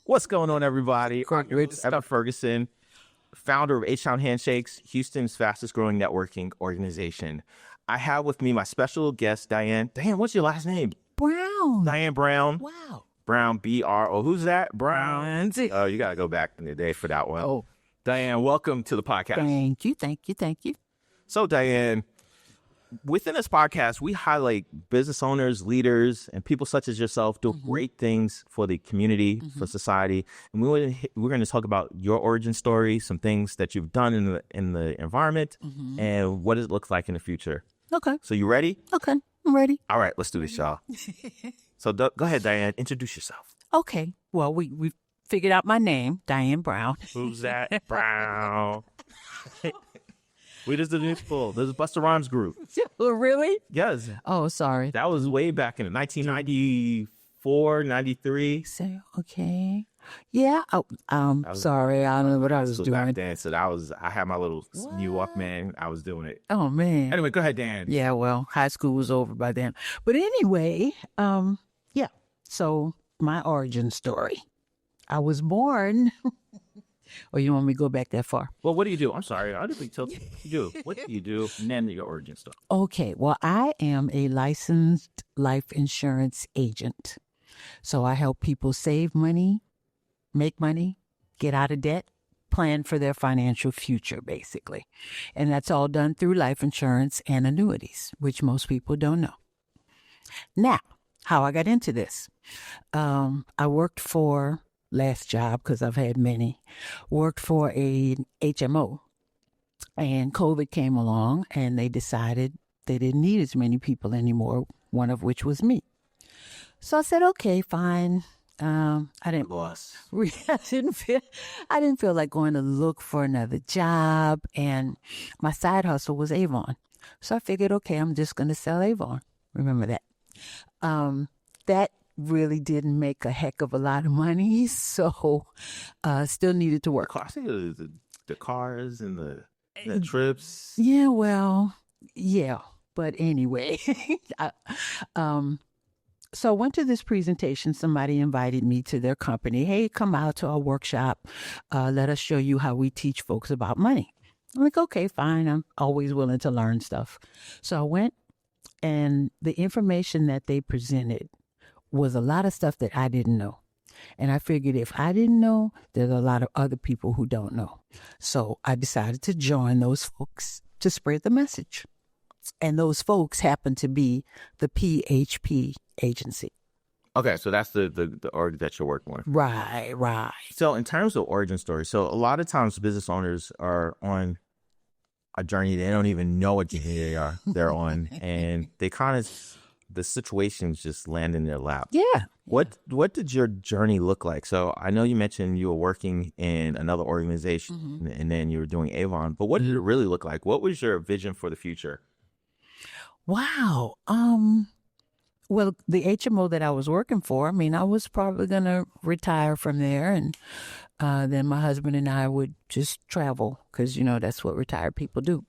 What's going on, everybody? I'm Evan Ferguson, founder of HTown Handshakes, Houston's fastest growing networking organization. I have with me my special guest, Diane. Diane, what's your last name? Brown. Diane Brown. Wow. Brown, B-R-O. Who's that? Brown. Oh, You got to go back in the day for that one. Oh, Diane, welcome to the podcast. thank you. So, Diane, within this podcast, we highlight business owners, leaders, and people such as yourself do great things for the community, for society. And we're going to talk about your origin story, some things that you've done in the environment, and what it looks like in the future. Okay. So you ready? Okay, I'm ready. All right, let's do this, y'all. So go ahead, Diane. Introduce yourself. Okay. Well, we figured out my name, Diane Brown. Who's that? Brown. We just did it full. There's a Busta Rhymes group. Really? Yes. Oh, sorry. That was way back in 1994, 93. So, okay. Yeah. Oh, sorry. I don't know what I was doing. Back then, so I had my little new Walkman. I was doing it. Oh, man. Anyway, go ahead, Dan. Yeah, well, high school was over by then. But anyway, yeah. So my origin story. I was born. Or you want me to go back that far? Well, what do you do? I'm sorry. I didn't tell you what you do. What do you do? And then your origin story. Okay. Well, I am a licensed life insurance agent. So I help people save money, make money, get out of debt, plan for their financial future, basically. And that's all done through life insurance and annuities, which most people don't know. Now, how I got into this. I worked for, last job, because I've had many, worked for a HMO. And COVID came along and they decided they didn't need as many people anymore, one of which was me. So I said, okay, fine. I didn't feel like going to look for another job, and my side hustle was Avon. So I figured, okay, I'm just going to sell Avon. Remember that. That really didn't make a heck of a lot of money, so still needed to work hard. I think it was the cars and the trips. Yeah, well, yeah. But anyway, so I went to this presentation. Somebody invited me to their company. Hey, come out to our workshop. Let us show you how we teach folks about money. I'm like, okay, fine. I'm always willing to learn stuff. So I went, and the information that they presented was a lot of stuff that I didn't know. And I figured if I didn't know, there's a lot of other people who don't know. So I decided to join those folks to spread the message. And those folks happen to be the PHP Agency. Okay, so that's the org that you're working with. Right. So in terms of origin story, so a lot of times business owners are on a journey they don't even know what journey they're on, and they kind of, the situations just land in their lap. Yeah. What did your journey look like? So I know you mentioned you were working in another organization and then you were doing Avon, but what did it really look like? What was your vision for the future? Wow. Well, the HMO that I was working for, I mean, I was probably going to retire from there, and then my husband and I would just travel because, you know, that's what retired people do.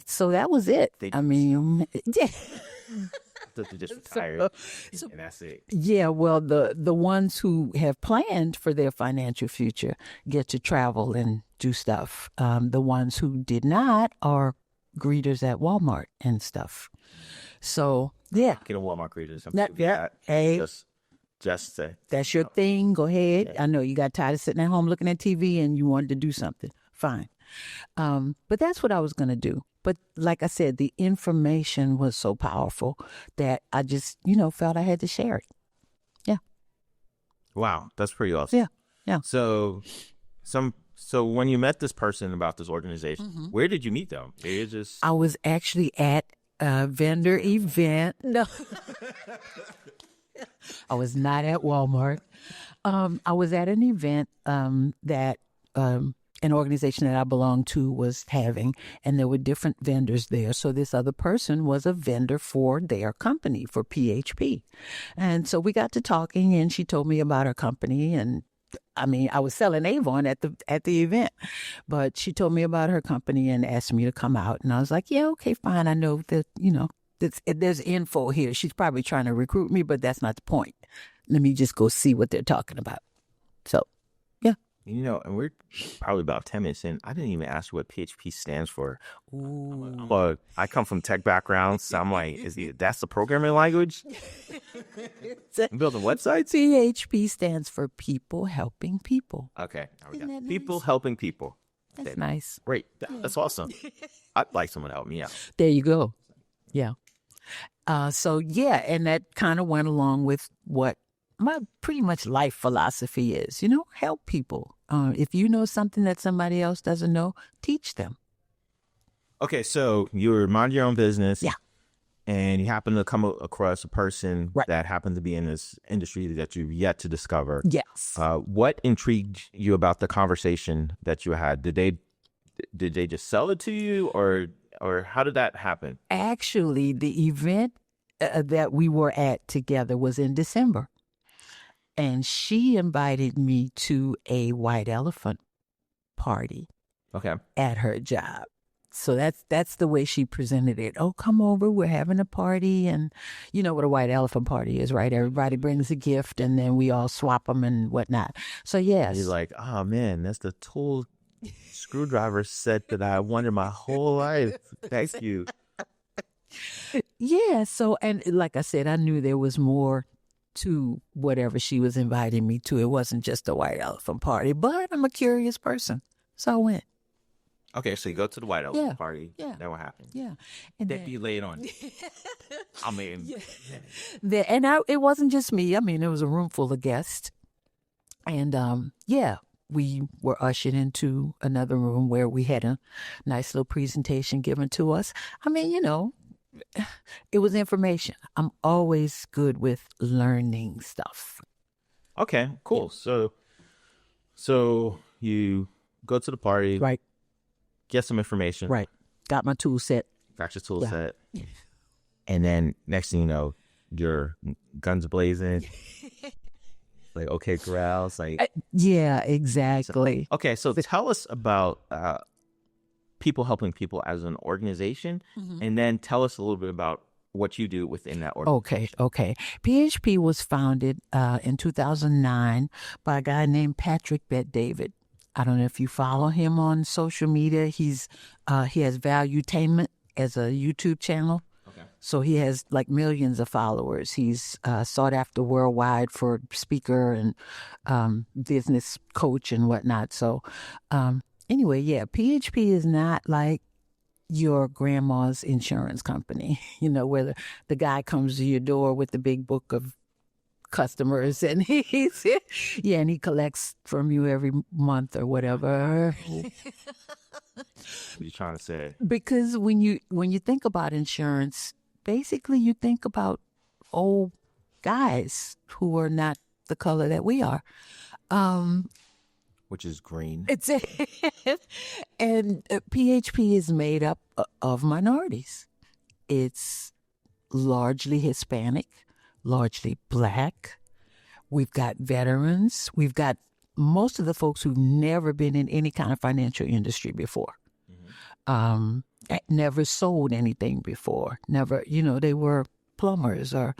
So that was it. I mean, yeah. They just retired, and that's it. Yeah, well, the ones who have planned for their financial future get to travel and do stuff. The ones who did not are greeters at Walmart and stuff. So, yeah. Get a Walmart greeters. Hey. Just say. That's your thing. Go ahead. Yeah. I know you got tired of sitting at home looking at TV and you wanted to do something. Fine. But that's what I was going to do. But like I said, the information was so powerful that I just, felt I had to share it. Yeah. Wow. That's pretty awesome. Yeah. So when you met this person about this organization, where did you meet them? I was actually at a vendor event. No. I was not at Walmart. I was at an event that an organization that I belonged to was having, and there were different vendors there. So this other person was a vendor for their company, for PHP. And so we got to talking, and she told me about her company. And I mean, I was selling Avon at the event, but she told me about her company and asked me to come out. And I was like, yeah, okay, fine. I know that, there's info here. She's probably trying to recruit me, but that's not the point. let me just go see what they're talking about. So, yeah. You know, and we're probably about 10 minutes in. I didn't even ask what PHP stands for. Ooh. I come from tech background, so I'm like, that's the programming language? I'm building websites? PHP stands for People Helping People. Okay. There we Isn't go. that People nice? helping people. That's nice. Great. That's awesome. I'd like someone to help me out. There you go. Yeah. So, yeah, and that kind of went along with what my pretty much life philosophy is, help people. If you know something that somebody else doesn't know, teach them. Okay, so you mind your own business. Yeah. And you happen to come across a person Right. that happens to be in this industry that you've yet to discover. Yes. What intrigued you about the conversation that you had? Did they just sell it to you, or how did that happen? Actually, the event that we were at together was in December. And she invited me to a white elephant party Okay. at her job. So that's the way she presented it. Oh, come over. We're having a party. And you know what a white elephant party is, right? Everybody brings a gift and then we all swap them and whatnot. So, yes. You're like, oh, man, that's the tool screwdriver set that I wanted my whole life. Thank you. Yeah. So, and like I said, I knew there was more to whatever she was inviting me to. It wasn't just a white elephant party, but I'm a curious person. So I went. Okay, so you go to the white elephant party. Yeah. Then what happened? Yeah. And That be laid on you. I mean, it wasn't just me. I mean, it was a room full of guests. And we were ushered into another room where we had a nice little presentation given to us. I mean, it was information. I'm always good with learning stuff. okay, cool. So you go to the party, Right. get some information, Right. Got my tool set. got your tool set, and then next thing you know, your guns blazing. Like, okay, corrals, like Yeah, exactly. okay. So tell us about people helping people as an organization, and then tell us a little bit about what you do within that organization. Okay. PHP was founded in 2009 by a guy named Patrick Bet-David. I don't know if you follow him on social media. He has Valuetainment as a YouTube channel. Okay. So he has like millions of followers. He's sought after worldwide for speaker and business coach and whatnot. So anyway, yeah, PHP is not like your grandma's insurance company, where the guy comes to your door with the big book of customers and and he collects from you every month or whatever. What are you trying to say? Because when you think about insurance, basically you think about old guys who are not the color that we are. Which is green. It's and PHP is made up of minorities. It's largely Hispanic, largely Black. We've got veterans. We've got most of the folks who've never been in any kind of financial industry before. Never sold anything before. Never, they were plumbers or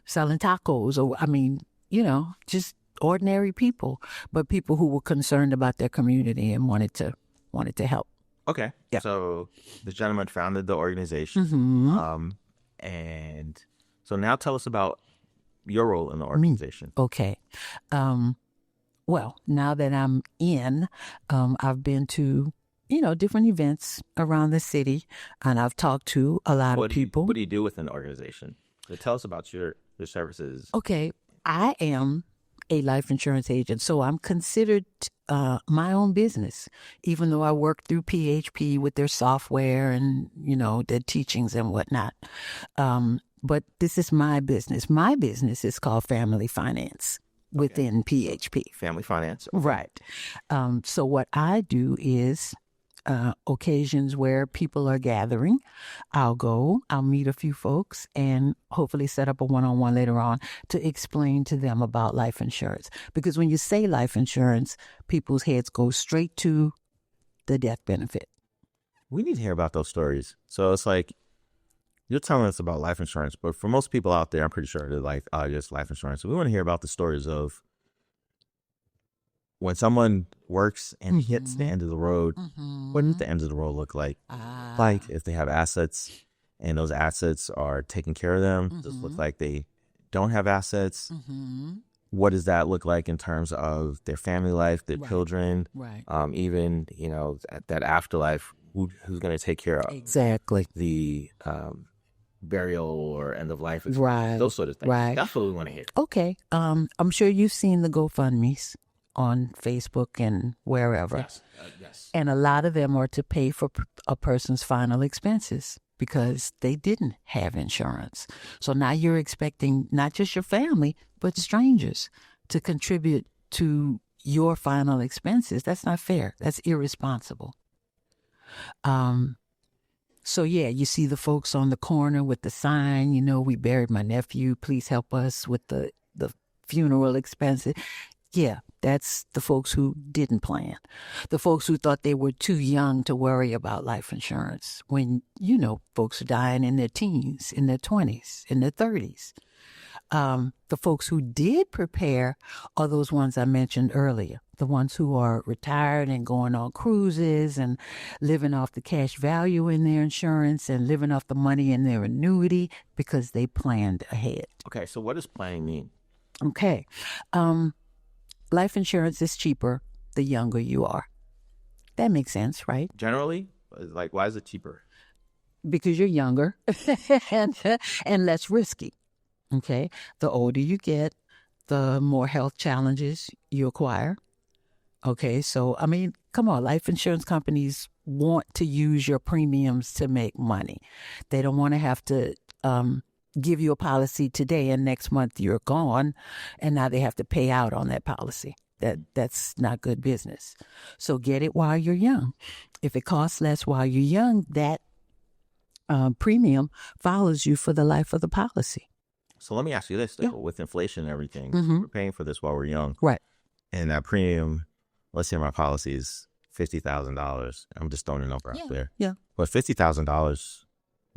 selling tacos or, just ordinary people, but people who were concerned about their community and wanted to help. Okay. Yeah. So the gentleman founded the organization. And so now tell us about your role in the organization. Okay. Well, now that I'm in, I've been to, different events around the city, and I've talked to a lot of people. What do you do within the organization? So tell us about your services. Okay. I am a life insurance agent, so I'm considered my own business, even though I work through PHP with their software and, their teachings and whatnot. But this is my business. My business is called Family Finance within PHP. Family finance. Right. So what I do is occasions where people are gathering, I'll meet a few folks and hopefully set up a one-on-one later on to explain to them about life insurance. Because when you say life insurance, people's heads go straight to the death benefit. We need to hear about those stories. So it's like you're telling us about life insurance, but for most people out there, I'm pretty sure they're like, just life insurance. So we want to hear about the stories of when someone works and hits the end of the road. What does the end of the road look like? Like if they have assets and those assets are taking care of them, does it look like they don't have assets? What does that look like in terms of their family life, their children, even, that afterlife, who's going to take care of the burial or end of life, those sort of things. That's what we want to hear. Okay. I'm sure you've seen the GoFundMes on Facebook and wherever. Yes. And a lot of them are to pay for a person's final expenses because they didn't have insurance. So now you're expecting not just your family, but strangers to contribute to your final expenses. That's not fair. That's irresponsible. So yeah, you see the folks on the corner with the sign, we buried my nephew. Please help us with the funeral expenses. Yeah, that's the folks who didn't plan. The folks who thought they were too young to worry about life insurance when, folks are dying in their teens, in their 20s, in their 30s. The folks who did prepare are those ones I mentioned earlier, the ones who are retired and going on cruises and living off the cash value in their insurance and living off the money in their annuity because they planned ahead. Okay, so what does planning mean? Okay. Life insurance is cheaper the younger you are. That makes sense, right? Generally? Like, why is it cheaper? Because you're younger and less risky. Okay? The older you get, the more health challenges you acquire. Okay? So, come on. Life insurance companies want to use your premiums to make money. They don't want to have to give you a policy today and next month you're gone and now they have to pay out on that policy. That's not good business. So get it while you're young. If it costs less while you're young, that premium follows you for the life of the policy. So let me ask you this, though. With inflation and everything, we're paying for this while we're young. Right. And that premium, let's say my policy is $50,000. I'm just throwing a number out there. Yeah. But $50,000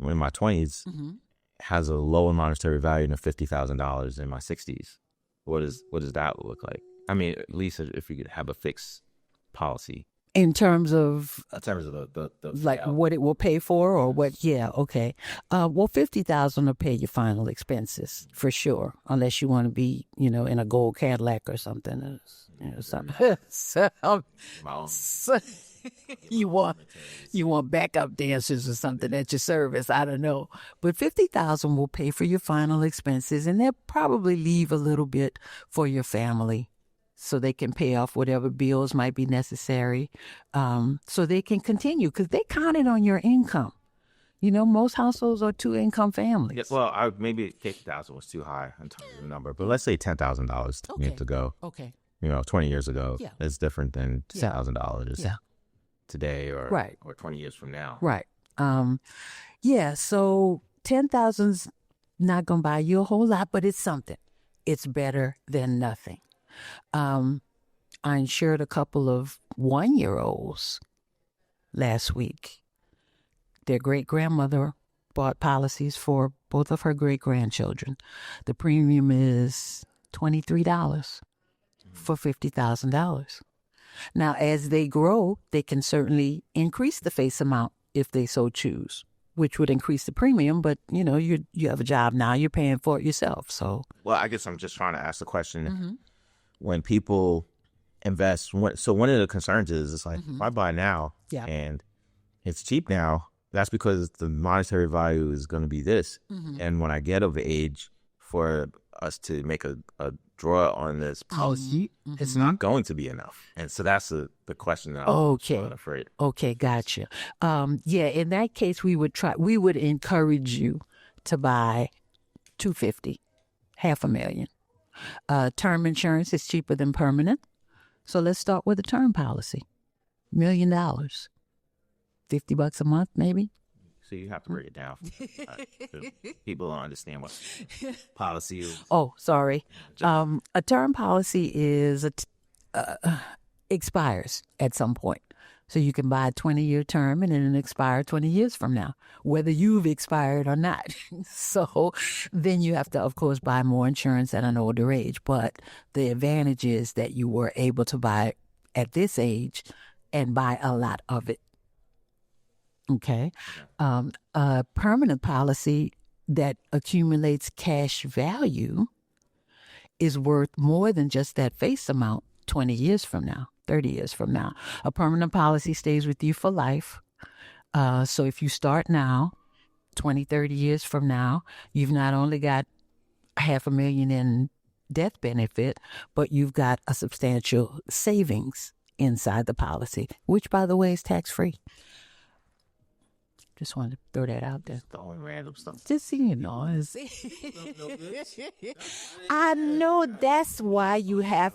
in my 20s has a lower monetary value than $50,000 in my 60s. What does that look like? At least if you could have a fixed policy. In terms of the like what it will pay for or what? Yeah, okay. Well, $50,000 will pay your final expenses for sure, unless you want to be, in a gold Cadillac or something. Something. You want backup dancers or something at your service. I don't know, but $50,000 will pay for your final expenses, and they'll probably leave a little bit for your family, so they can pay off whatever bills might be necessary, so they can continue because they counted on your income. Most households are 2-income families. Yeah, well, maybe $50,000 was too high in terms of the number, but let's say $10,000 to go. Okay. 20 years ago, Yeah. It's different than $10,000 today or 20 years from now. Right. So 10,000's not going to buy you a whole lot, but it's something. It's better than nothing. I insured a couple of 1-year-olds last week. Their great-grandmother bought policies for both of her great-grandchildren. The premium is $23 for $50,000. Now, as they grow, they can certainly increase the face amount if they so choose, which would increase the premium. But, you have a job now. You're paying for it yourself. So, well, I guess I'm just trying to ask the question. When people invest, so one of the concerns is it's like, if I buy now and it's cheap now, that's because the monetary value is going to be this. And when I get of age for us to make a draw on this policy, it's not going to be enough. And so that's the question that I'm afraid. Okay, gotcha. In that case, we would encourage you to buy $250,000, $500,000. Term insurance is cheaper than permanent. So let's start with a term policy. $1 million. $50 a month, maybe. So you have to break it down. People don't understand what policy is. Oh, sorry. A term policy is expires at some point. So you can buy a 20-year term and then expire 20 years from now, whether you've expired or not. So then you have to, of course, buy more insurance at an older age. But the advantage is that you were able to buy at this age and buy a lot of it. Okay. A permanent policy that accumulates cash value is worth more than just that face amount 20 years from now, 30 years from now. A permanent policy stays with you for life. So if you start now, 20, 30 years from now, you've not only got $500,000 in death benefit, but you've got a substantial savings inside the policy, which, by the way, is tax-free. Just wanted to throw that out there. Throwing random stuff. Just so you know. I know that's why you have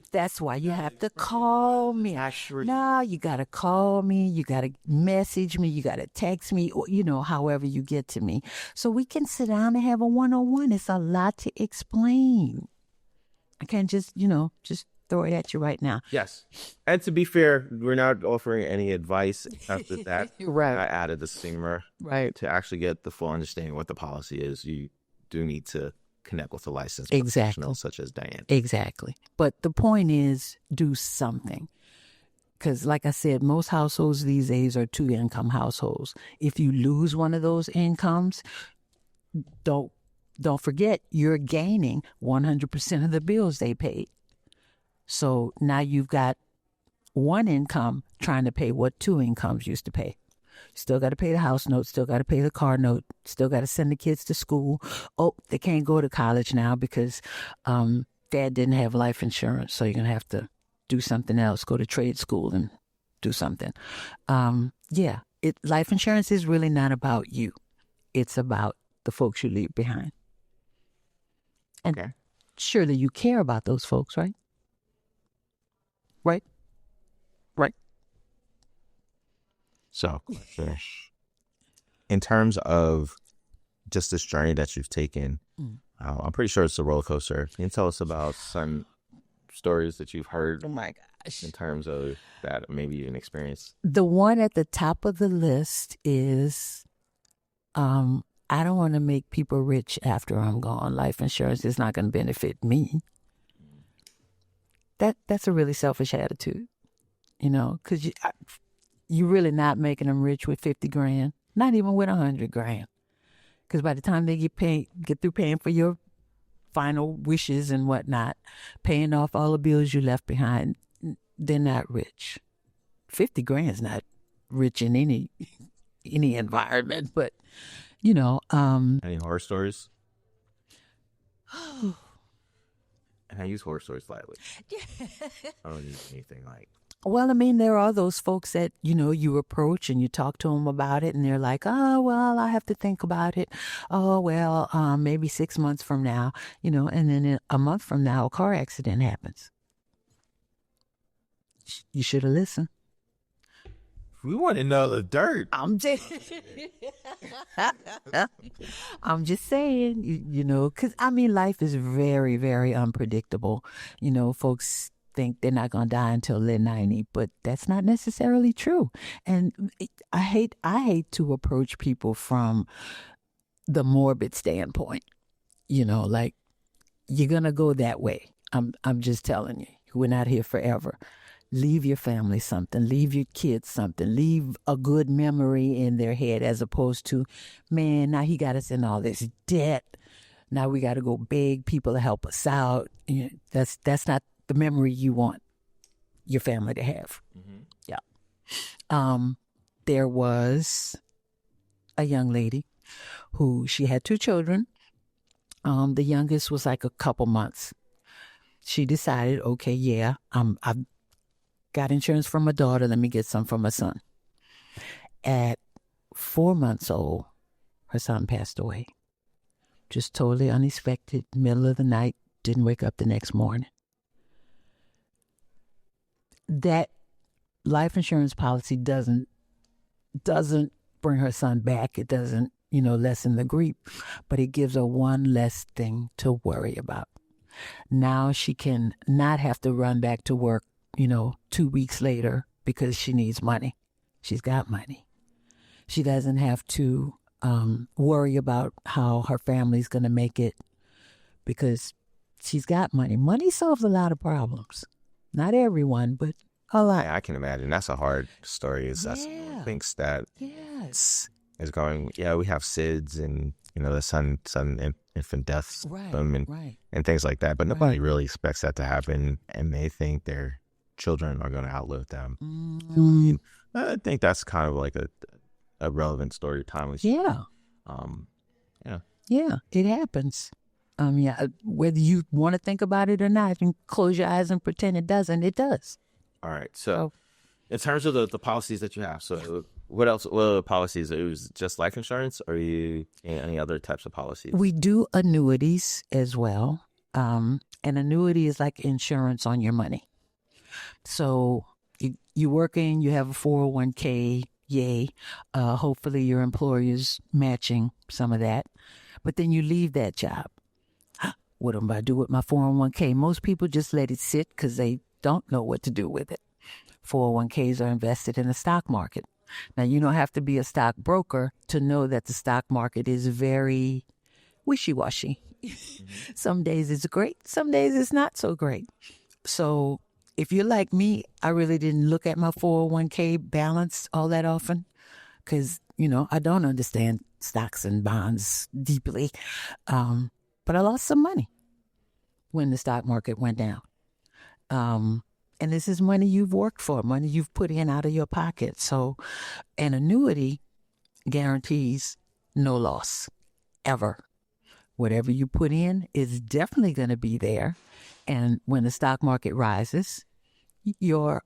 to call me. No, you got to call me. You got to message me. You got to text me, or, however you get to me. So we can sit down and have a one-on-one. It's a lot to explain. I can't just throw it at you right now. Yes. And to be fair, we're not offering any advice after that. Right. I added the disclaimer. Right. To actually get the full understanding of what the policy is, you do need to connect with a licensed Exactly. professional such as Diane. Exactly. But the point is, do something. Because like I said, most households these days are 2-income households. If you lose one of those incomes, don't forget you're gaining 100% of the bills they paid. So now you've got one income trying to pay what 2 incomes used to pay. Still got to pay the house note, still got to pay the car note, still got to send the kids to school. Oh, they can't go to college now because dad didn't have life insurance, so you're going to have to do something else, go to trade school and do something. Life insurance is really not about you. It's about the folks you leave behind. And Okay. surely you care about those folks, right? Right? So, in terms of just this journey that you've taken, I'm pretty sure it's a roller coaster. Can you tell us about some stories that you've heard? Oh my gosh. In terms of that, maybe you an experience? The one at the top of the list is, I don't want to make people rich after I'm gone. Life insurance is not going to benefit me. That's a really selfish attitude, because you're really not making them rich with $50,000, not even with $100,000. Because by the time they get through paying for your final wishes and whatnot, paying off all the bills you left behind, they're not rich. $50,000 is not rich in any environment, but Any horror stories? And I use horror stories lightly. I don't need anything like. Well, I mean, there are those folks that, you approach and you talk to them about it and they're like, oh, well, I have to think about it. Oh, well, maybe 6 months from now, and then a month from now, a car accident happens. You should have listened. We want to know the dirt. I'm just saying, because life is very, very unpredictable. Folks think they're not going to die until they're 90, but that's not necessarily true. And I hate to approach people from the morbid standpoint, like you're going to go that way. I'm just telling you, we're not here forever. Leave your family something, leave your kids something, leave a good memory in their head, as opposed to, man, now he got us in all this debt. Now we got to go beg people to help us out. That's not the memory you want your family to have. Mm-hmm. Yeah. There was a young lady who, she had 2 children. The youngest was like a couple months. She decided, okay, yeah, I've got insurance for my daughter. Let me get some for my son. At 4 months old, her son passed away. Just totally unexpected, middle of the night, didn't wake up the next morning. That life insurance policy doesn't bring her son back. It doesn't, lessen the grief, but it gives her one less thing to worry about. Now she can not have to run back to work 2 weeks later because she needs money. She's got money. She doesn't have to worry about how her family's going to make it because she's got money. Money solves a lot of problems. Not everyone, but a lot. Yeah, I can imagine. That's a hard story. That's thinks that is going. Yeah, we have SIDS and the sudden infant deaths, and things like that. But nobody really expects that to happen, and they think their children are going to outlive them. Mm-hmm. I think that's kind of like a relevant story, timeless. Yeah. Yeah, it happens. Whether you want to think about it or not, you can close your eyes and pretend it doesn't. It does. All right. So in terms of the policies that you have, so what else? What other policies? It was just life insurance, or any other types of policies? We do annuities as well. An annuity is like insurance on your money. So you're working, you have a 401k, yay. Hopefully your employer's matching some of that. But then you leave that job. What am I going to do with my 401k? Most people just let it sit because they don't know what to do with it. 401ks are invested in the stock market. Now, you don't have to be a stockbroker to know that the stock market is very wishy-washy. Mm-hmm. Some days it's great. Some days it's not so great. So if you're like me, I really didn't look at my 401k balance all that often because, I don't understand stocks and bonds deeply. But I lost some money when the stock market went down. And this is money you've worked for, money you've put in out of your pocket. So an annuity guarantees no loss, ever. Whatever you put in is definitely going to be there. And when the stock market rises, your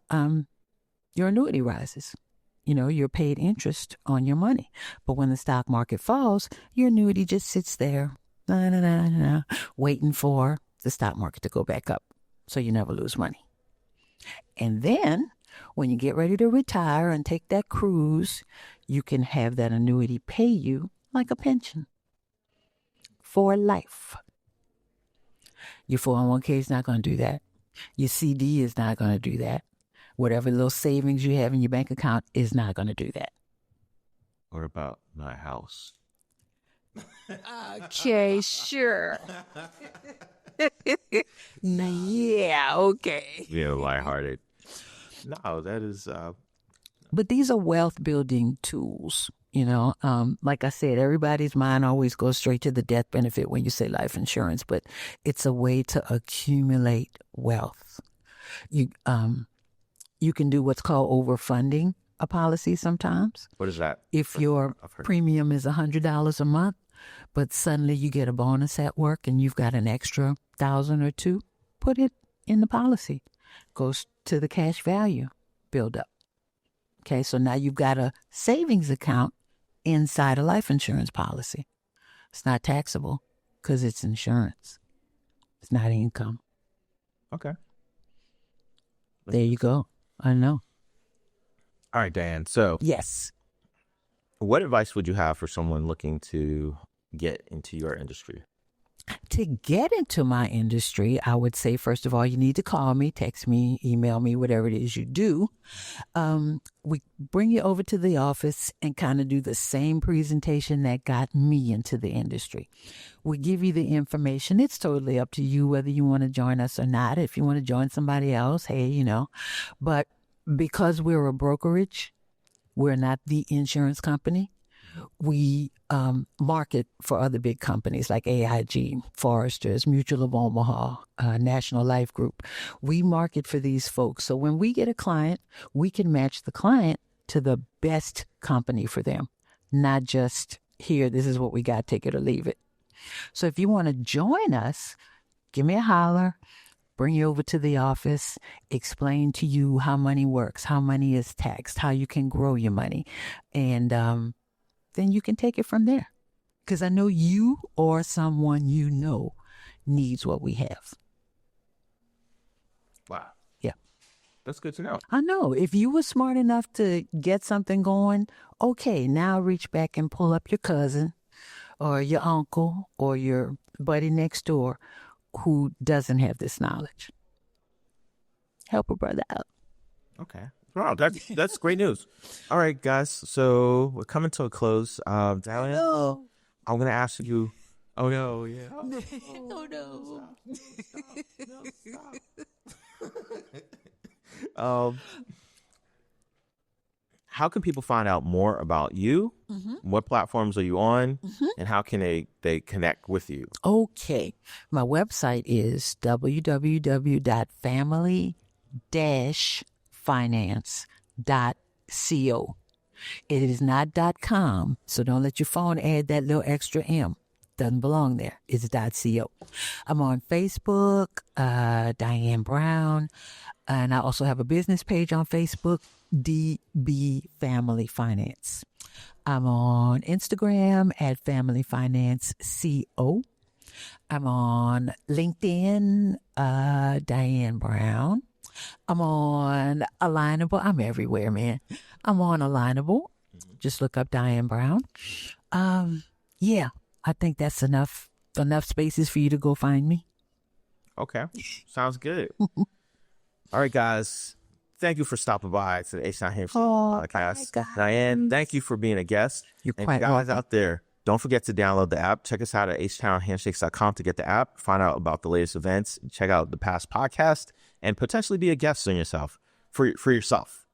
annuity rises. You're paid interest on your money. But when the stock market falls, your annuity just sits there, waiting for the stock market to go back up. So you never lose money. And then when you get ready to retire and take that cruise, you can have that annuity pay you like a pension for life. Your 401k is not going to do that. Your CD is not going to do that. Whatever little savings you have in your bank account is not going to do that. What about my house? Okay, sure. Yeah, okay. Yeah, lighthearted. No, that is... But these are wealth building tools. Like I said, everybody's mind always goes straight to the death benefit when you say life insurance, but it's a way to accumulate wealth. You can do what's called overfunding a policy sometimes. What is that? If your premium is $100 a month, but suddenly you get a bonus at work and you've got an extra $1,000 or $2,000, put it in the policy. Goes to the cash value build up. Okay, so now you've got a savings account inside a life insurance policy. It's not taxable because it's insurance. It's not income. Okay. There you go. I know. All right, Diane. So, yes. What advice would you have for someone looking to get into your industry? To get into my industry, I would say, first of all, you need to call me, text me, email me, whatever it is you do. We bring you over to the office and kind of do the same presentation that got me into the industry. We give you the information. It's totally up to you whether you want to join us or not. If you want to join somebody else, hey, But because we're a brokerage, we're not the insurance company. We market for other big companies like AIG, Foresters, Mutual of Omaha, National Life Group. We market for these folks. So when we get a client, we can match the client to the best company for them, not just here, this is what we got, take it or leave it. So if you want to join us, give me a holler, bring you over to the office, explain to you how money works, how money is taxed, how you can grow your money. And then you can take it from there. Because I know you or someone you know needs what we have. Wow. Yeah. That's good to know. I know. If you were smart enough to get something going, okay, now reach back and pull up your cousin or your uncle or your buddy next door who doesn't have this knowledge. Help a brother out. Okay. Wow, that's great news. All right, guys. So we're coming to a close. Diane, I'm gonna ask you. Oh no, yeah. Oh no. Um, how can people find out more about you? What platforms are you on? And how can they connect with you? Okay. My website is www.family-finance.co. It is not .com, so don't let your phone add that little extra M. Doesn't belong there. It's .co. I'm on Facebook, Diane Brown, and I also have a business page on Facebook, DB Family Finance. I'm on Instagram at Family Finance CO. I'm on LinkedIn, Diane Brown. I'm on Alignable. I'm everywhere, man. I'm on Alignable. Just look up Diane Brown. Yeah, I think that's enough spaces for you to go find me. Okay, sounds good. All right, guys. Thank you for stopping by to the HTown Handshakes podcast. Diane, thank you for being a guest. You're and quite guys welcome. out there, don't forget to download the app. Check us out at HTownHandshakes.com to get the app, find out about the latest events, check out the past podcast, and potentially be a guest on yourself for yourself.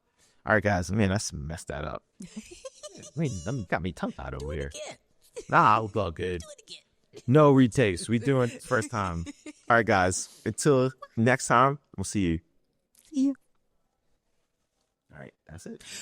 All right, guys. Man, I messed that up. Got me tongue tied over here. Nah, it's all good. No retakes. We doing it first time. All right, guys. Until next time, we'll see you. See you. All right, that's it.